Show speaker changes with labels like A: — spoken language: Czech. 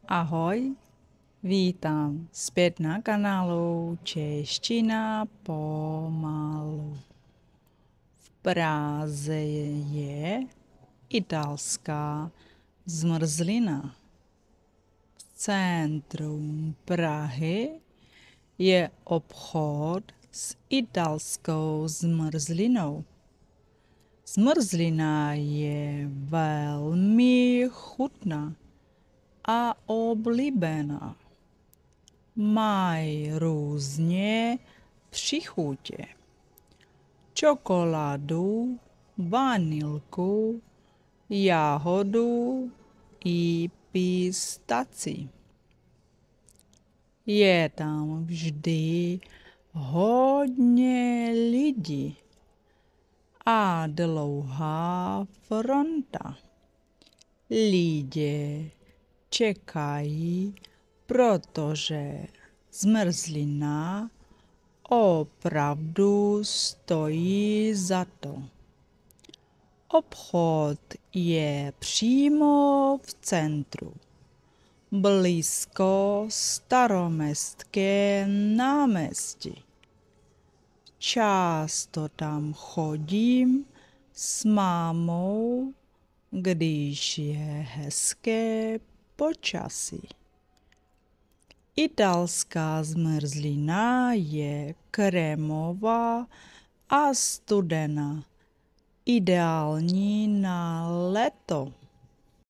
A: Ahoj, vítám zpět na kanálu Čeština pomalu. V Praze je italská zmrzlina. V centru Prahy je obchod s italskou zmrzlinou. Zmrzlina je velmi chutná a oblíbená. Mají různě příchutě. Čokoládu, vanilku, jahodu i pistaci. Je tam vždy hodně lidí a dlouhá fronta. Lidé čekají, protože zmrzlina opravdu stojí za to. Obchod je přímo v centru, blízko Staroměstské náměstí. Často tam chodím s mámou, když je hezké počasí. Italská zmrzlina je krémová a studená, ideální na léto.